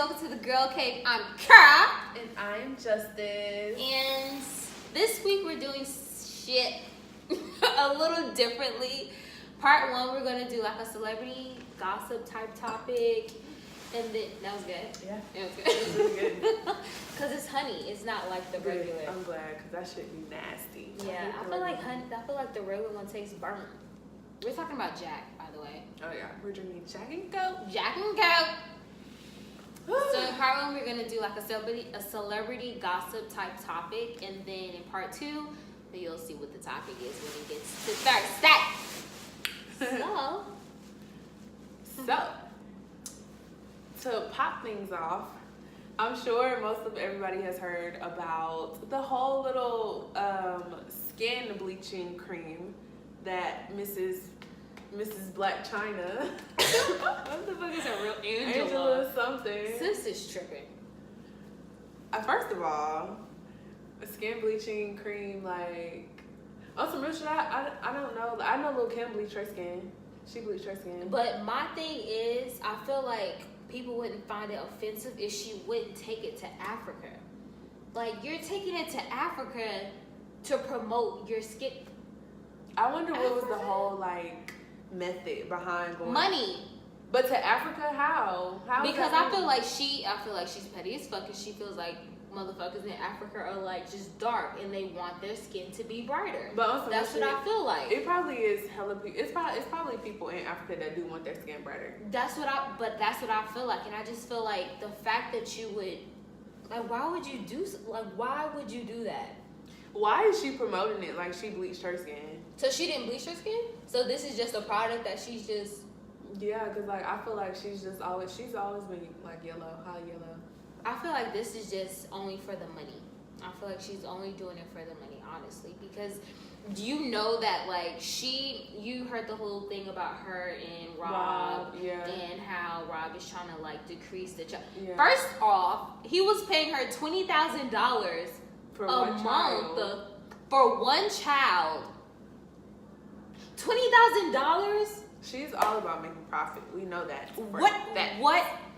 welcome to the Girl Cave. I'm Kara. And I'm Justice. And this week we're doing shit a little differently. Part one, we're going to do like a celebrity gossip type topic. And then, that was good? Yeah. It was good. It was really good. Because it's honey. It's not like the Good. regular. I'm glad, because that shit be nasty. Yeah, I feel like honey. I feel like the regular one tastes burnt. We're talking about Jack, by the way. Oh yeah, we're drinking Jack and Coke. Jack and Coke. So in part one, we're gonna do like a celebrity gossip type topic, and then in part two, you'll see what the topic is when it gets to Thursday. So, to pop things off, I'm sure most of everybody has heard about the whole little skin bleaching cream that Mrs. Black China. What the fuck is a real Angela something. Sis is tripping. First of all, a skin bleaching cream, like, on some real shit, I don't know. I know Lil' Kim bleached her skin. She bleached her skin. But my thing is, I feel like people wouldn't find it offensive if she wouldn't take it to Africa. Like, you're taking it to Africa to promote your skin. I wonder what was the whole, like, method behind going. Money. But to Africa, how? Because I feel like she's petty as fuck, and she feels like motherfuckers in Africa are like just dark and they want their skin to be brighter. But also, that's what I feel like. It probably is hella people. It's probably people in Africa that do want their skin brighter. That's what I feel like, and I just feel like the fact that you would, like, why would you do that? Why is she promoting it like she bleached her skin? So she didn't bleach her skin? So this is just a product that she's just. Yeah, because, like, I feel like she's always been, like, high yellow. I feel like this is just only for the money. I feel like she's only doing it for the money, honestly. Because you know that, like, you heard the whole thing about her and Rob. Yeah. And how Rob is trying to, like, decrease the child. Yeah. First off, he was paying her $20,000 For a one month child. for one child. $20,000? She's all about making profit. We know that. What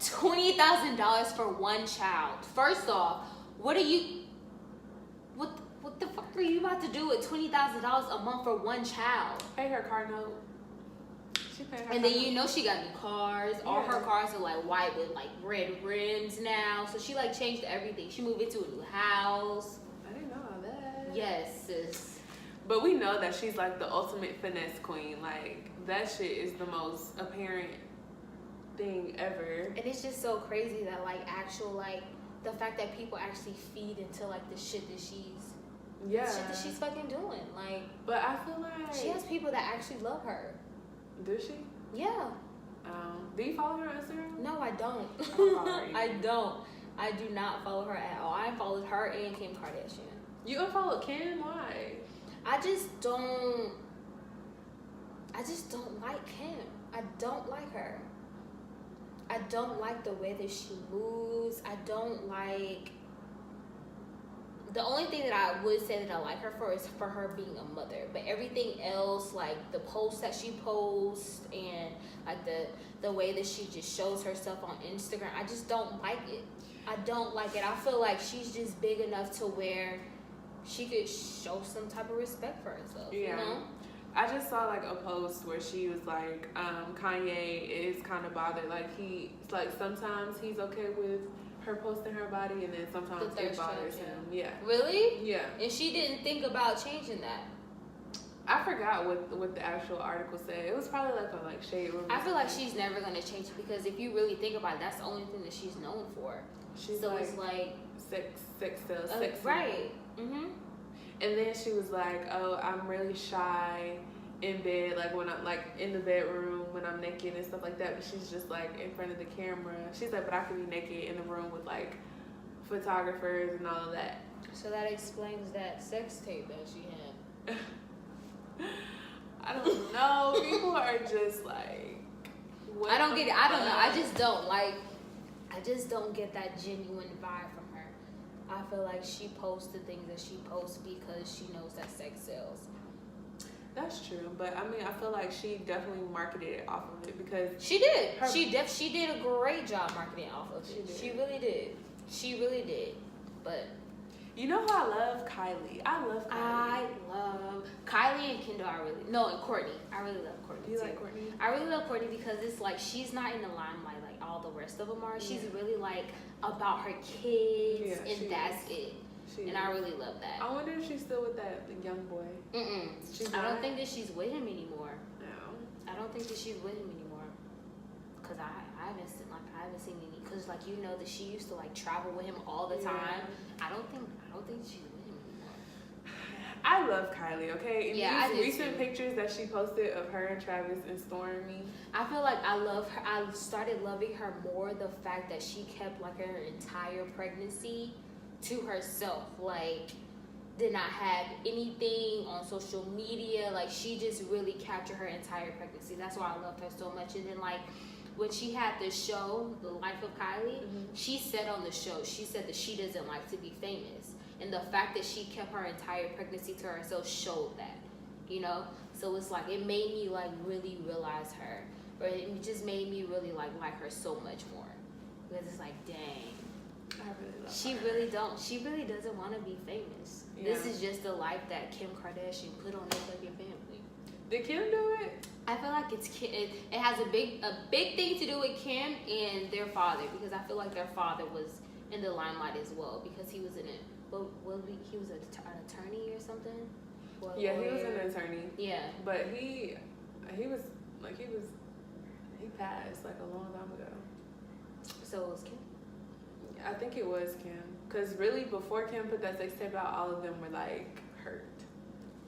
$20,000 for one child? First off, what the fuck are you about to do with $20,000 a month for one child? Pay her car note. She paid her. And then you know she got new cars. All Yeah. her cars are like white with like red rims now. So she like changed everything. She moved into a new house. I didn't know all that. Yes, sis. But we know that she's like the ultimate finesse queen. Like, that shit is the most apparent thing ever. And it's just so crazy that like the fact that people actually feed into like the shit that she's fucking doing. Like, But I feel like she has people that actually love her. Does she? Yeah. Do you follow her on Instagram? No, I don't. follow her either. I don't. I do not follow her at all. I followed her and Kim Kardashian. You unfollowed Kim? Why? I just don't like Kim. I don't like her. I don't like the way that she moves. I don't like. The only thing that I would say that I like her for is for her being a mother. But everything else, like the posts that she posts and like the way that she just shows herself on Instagram, I just don't like it. I don't like it. I feel like she's just big enough to where she could show some type of respect for herself. Yeah. You know? I just saw like a post where she was like, Kanye is kind of bothered. Like, sometimes he's okay with her posting her body, and then sometimes it bothers him. Yeah. Really? Yeah. And she didn't think about changing that. I forgot what the actual article said. It was probably like a shade room. I feel like she's never gonna change it because if you really think about it, that's the only thing that she's known for. She's so like, it's like sex sells, sex right. Mhm. And then she was like, "Oh, I'm really shy in bed, like when I'm like in the bedroom when I'm naked and stuff like that." But she's just like in front of the camera. She's like, "But I could be naked in the room with like photographers and all of that." So that explains that sex tape that she had. I don't know. People are just like, what I don't get it. I don't know. I fuck? just don't get that genuine vibe from her. I feel like she posts the things that she posts because she knows that sex sells. That's true, but I mean, I feel like she definitely marketed it off of it because She did. Her- She did a great job marketing off of it. She really did. She really did. But you know who I love? Kylie. I love Kylie. I love Kylie and Kendall. And Courtney. I really love Courtney. You too. like Courtney? I really love Courtney because it's like she's not in the limelight like all the rest of them are. She's really like about her kids, Yeah, and that's it. And I really love that. I wonder if she's still with that young boy. She's I don't not? think that she's with him anymore. No. I don't think that she's with him anymore. Cause I haven't seen any. Cause like you know that she used to like travel with him all the time. I don't think she's with him anymore. I love Kylie. Okay. And Yeah, I these do recent too. pictures that she posted of her and Travis and Stormy. I feel like I love her. I started loving her more the fact that she kept like her entire pregnancy to herself. Like did not have anything on social media. Like she just really captured her entire pregnancy. That's why I loved her so much. And then like when she had the show, The Life of Kylie, she said on the show, she said that she doesn't like to be famous. And the fact that she kept her entire pregnancy to herself showed that, you know? So it's like, it made me like really realize her. Or it just made me really like her so much more. Because it's like, dang. I really love She her. really doesn't want to be famous. Yeah. This is just the life that Kim Kardashian put on their fucking family. Did Kim do it? I feel like it has a big thing to do with Kim and their father, because I feel like their father was in the limelight as well because he was in it. He was an attorney or something. Or Yeah, he was lawyer. an attorney. Yeah, But he passed like a long time ago. so it was Kim. I think it was Kim. Cause really before Kim put that sex tape out, all of them were like hurt.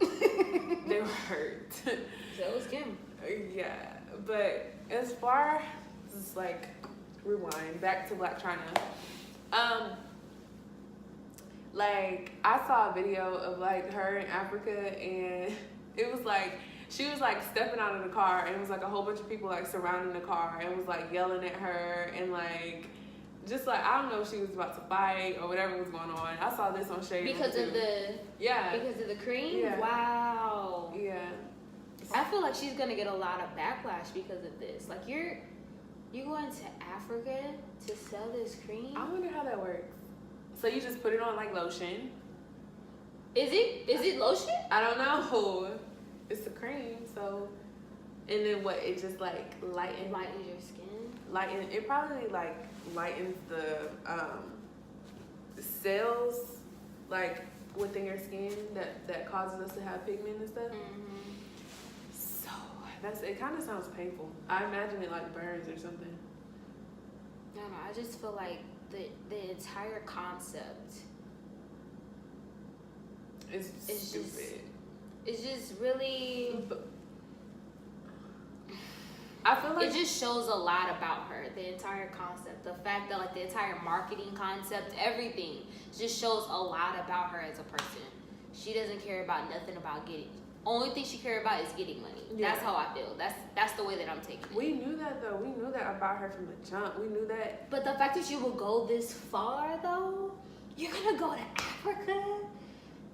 They were hurt. So it was Kim. Yeah, but as far as like rewind back to Black China, like I saw a video of like her in Africa, and it was like she was like stepping out of the car, and it was like a whole bunch of people like surrounding the car and was like yelling at her and like just like I don't know if she was about to fight or whatever was going on. I saw this on Shade Because Room of too. the because of the cream? Yeah. Wow. Yeah. I feel like she's gonna get a lot of backlash because of this. Like you're going to Africa to sell this cream? I wonder how that works. So you just put it on like lotion. Is it lotion? I don't know. It's a cream, so and then what? It just like lightens Lightens your skin. It probably like lightens the cells like within your skin that causes us to have pigment and stuff. So it kind of sounds painful. I imagine it like burns or something. I don't know. I just feel like the entire concept It's stupid. it's just really. I feel like It just shows a lot about her. The entire concept, the fact that like the entire marketing concept, everything just shows a lot about her as a person. She doesn't care about nothing about getting. Only thing she cares about is getting money. Yeah. That's how I feel. That's the way that I'm taking it. we knew that though. We knew that about her from the jump. We knew that. But the fact that you will go this far though, you're gonna go to Africa.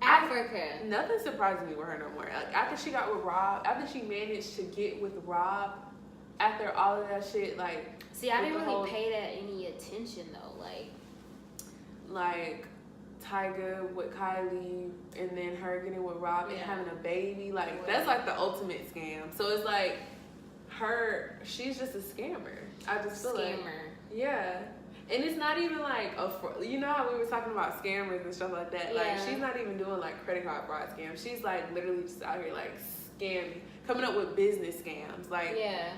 Africa. Nothing surprises me with her no more. Like, after she got with Rob, after she managed to get with Rob, after all of that shit, like See, I with didn't the really whole- pay that any attention though. like Tyga with Kylie, and then her getting with Rob and Yeah. having a baby, like Yeah. that's like the ultimate scam. So it's like she's just a scammer. I just feel like Scammer. yeah. And it's not even like you know how we were talking about scammers and stuff like that. Like Yeah. she's not even doing like credit card fraud scams. She's like literally just out here like scamming, coming up with business scams. Like Yeah.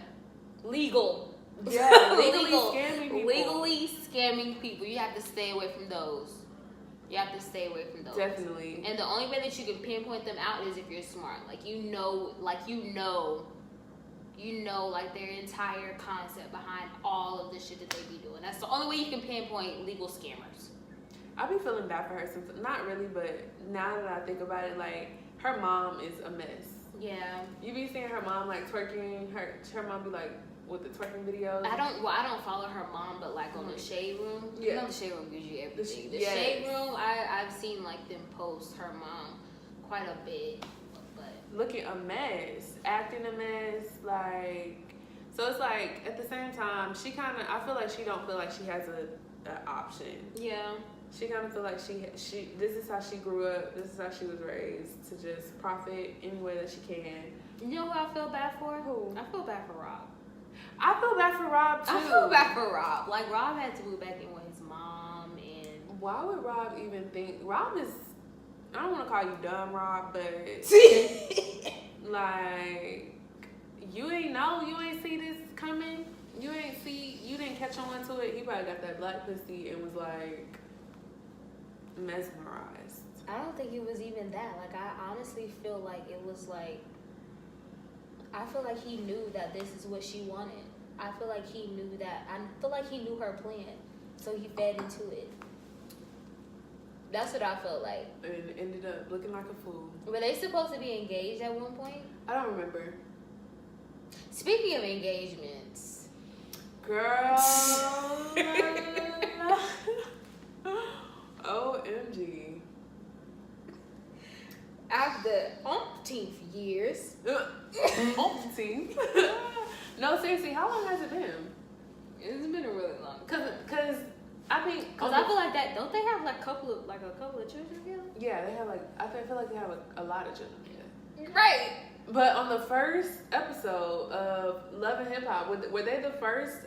Legal. yeah, legally scamming people. Legally scamming people. You have to stay away from those. You have to stay away from those. Definitely. And the only way that you can pinpoint them out is if you're smart. Like you know like their entire concept behind all of the shit that they be doing. That's the only way you can pinpoint legal scammers. I be feeling bad for her sometimes. Not really, but now that I think about it, like her mom is a mess. Yeah. You be seeing her mom like twerking. Her mom be like with the twerking videos. I don't follow her mom, but like on the Shade Room, you Yeah. know the Shade Room gives you everything. The yes. Shade Room, I've seen like them post her mom quite a bit. but looking a mess, acting a mess, like. So it's like at the same time, she kind of. I feel like she don't feel like she has an option. yeah. She kind of feel like she. This is how she grew up. This is how she was raised to just profit any way that she can. You know who I feel bad for? Who? I feel bad for Rob. I feel bad for Rob too. I feel bad for Rob. Like Rob had to move back in with his mom, and Why would Rob even think? Rob is. I don't want to call you dumb, Rob, but like you ain't see this coming. You didn't catch on to it. He probably got that black pussy and was like mesmerized. I don't think it was even that. Like I honestly feel like it was like. I feel like he knew that this is what she wanted. I feel like he knew that. I feel like he knew her plan, so he fed into it. That's what I felt like. And ended up looking like a fool. Were they supposed to be engaged at one point? I don't remember. Speaking of engagements, Girl. OMG. after umpteenth years, Umpteen. No, seriously, how long has it been? it's been a really long. Cause I think Cause I feel like that. Don't they have like a couple of children together? yeah, they have like I feel like they have a lot of children. Yeah. Right. But on the first episode of Love and Hip Hop, were they the first?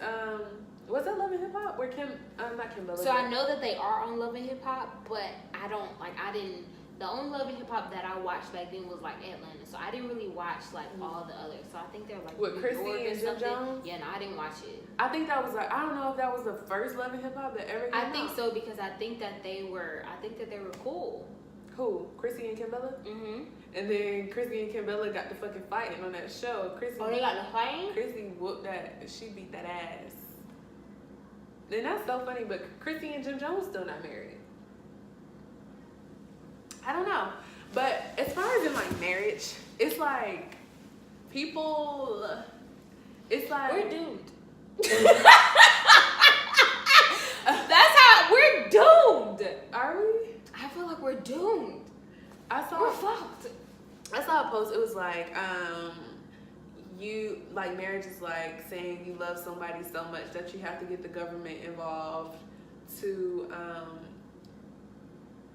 Was that Love and Hip Hop? Where not Kim Bella. So I know that they are on Love and Hip Hop, but I don't like. I didn't. The only Love and Hip Hop that I watched back then was like Atlanta, so I didn't really watch like all the others. So I think they're like With New Chrissy York or and Jim something. Jones? Yeah, no, I didn't watch it. I think that was I don't know if that was the first Love and Hip Hop that ever came I think out. so because I think that they were cool. Who? Chrissy and Kim Bella? Mhm. And then Chrissy and Kim Bella got the fucking fighting on that show. Chrissy. Oh, they got the fighting. Chrissy whooped that. She beat that ass. And that's so funny, but Chrissy and Jim Jones still not married. I don't know. But as far as in like marriage, it's like people. It's like We're doomed. That's how we're doomed. Are we? I feel like we're doomed. We're fucked. I saw a post. It was like, you like marriage is like saying you love somebody so much that you have to get the government involved to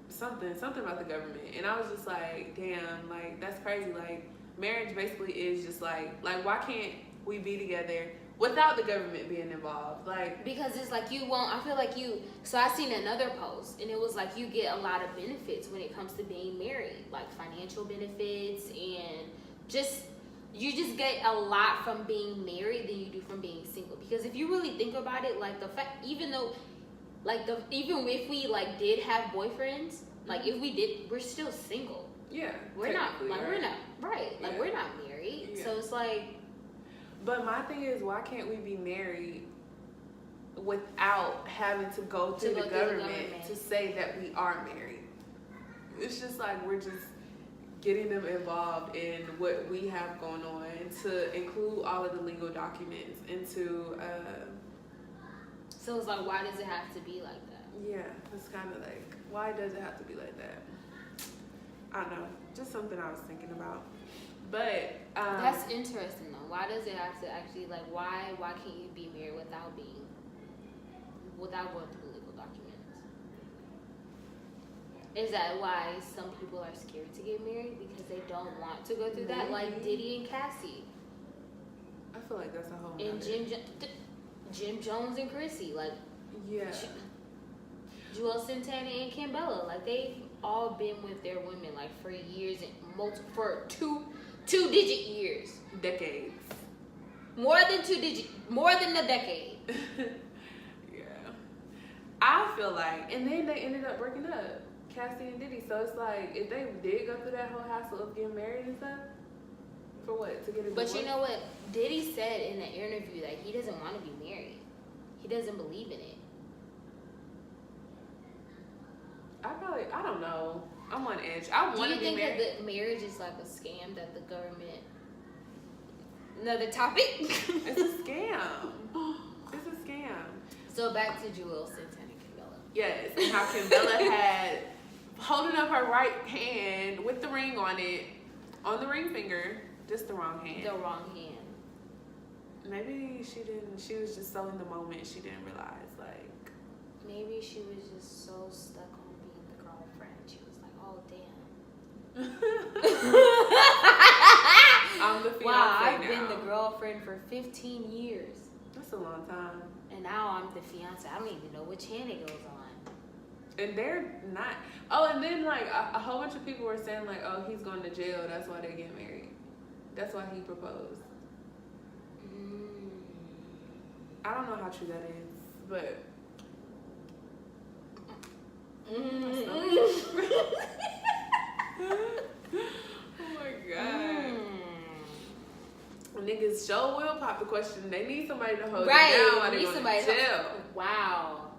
something about the government. And I was just like, damn, like that's crazy. Like marriage basically is just like why can't we be together without the government being involved? Like Because it's like you won't. I feel like you. So I seen another post, and it was like you get a lot of benefits when it comes to being married, like financial benefits, and you just get a lot from being married than you do from being single. Because if you really think about it, like the fact, even if we like did have boyfriends, like if we did, we're still single. yeah, We're not technically, like right? we're not right. Like Yeah. we're not married. Yeah. So it's like. But my thing is, why can't we be married without having to go through the government to say that we are married? It's just like we're just getting them involved in what we have going on to include all of the legal documents into. So it's like, why does it have to be like that? Yeah, it's kind of like, why does it have to be like that? I don't know, just something I was thinking about. But That's interesting though. Why does it have to actually like why can't you be married without going through the legal documents? Is that why some people are scared to get married because they don't want to go through that? Like Diddy and Cassie I feel like that's a whole and nother- Jim Jones and Chrissy, like yeah. Joel Santana and Kim Bella, like they've all been with their women like for years and for two-digit years. Decades. More than a decade. Yeah. I feel like, and then they ended up breaking up, Cassie and Diddy. So it's like, if they did go through that whole hassle of getting married and stuff, for what? To get a divorce? But you know what? Diddy said in the interview that he doesn't want to be married. He doesn't believe in it. I don't know. I'm on edge. I Do want you to be think married. that the marriage is like a scam that the government... Another topic? It's a scam. It's a scam. So back to Joel Santana and Kim Bella. Yes, and how Kim Bella had holding up her right hand with the ring on it, On the ring finger, just the wrong hand. The wrong hand. Maybe she didn't. She was just so in the moment. She didn't realize, like. Maybe she was just so stuck on being the girlfriend. She was like, oh damn. I'm the fiance wow, I've now. been the girlfriend for 15 years. That's a long time. And now I'm the fiance. I don't even know which hand it goes on. And they're not. Oh, and then like a whole bunch of people were saying like, oh, he's going to jail. That's why they get married. That's why he proposed. I don't know how true that is, but. Oh my god. Niggas sure will pop the question. They need somebody to hold it down while they go to jail. Wow.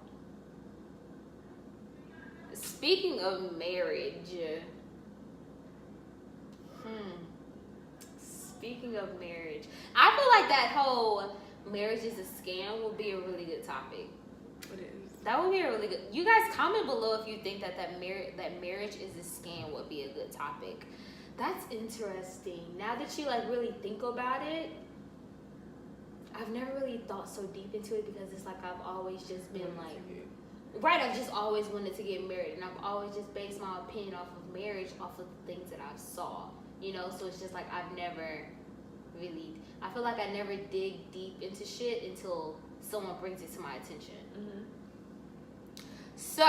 Speaking of marriage. Speaking of marriage. I feel like that whole marriage is a scam would be a really good topic. It is. That would be a really good. You guys comment below if you think that marriage is a scam would be a good topic. That's interesting. Now that you like really think about it, I've never really thought so deep into it because it's like I've always just been like, right, I've just always wanted to get married and I've always just based my opinion off of marriage off of the things that I've saw, you know, so it's just like I've never really, I feel like I never dig deep into shit until someone brings it to my attention. So,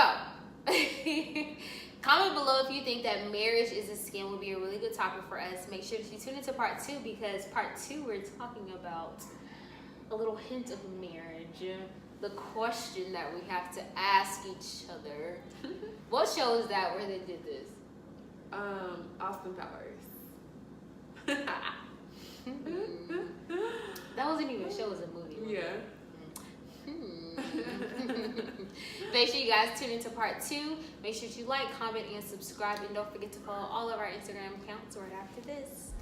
comment below if you think that marriage is a scam would be a really good topic for us. Make sure that you tune into part 2 because part 2 we're talking about a little hint of marriage. The question that we have to ask each other. What show is that where they did this? Austin Powers. That wasn't even a show, it was a movie. Yeah. Make sure you guys tune into part 2. Make sure you like, comment, and subscribe. And don't forget to follow all of our Instagram accounts right after this.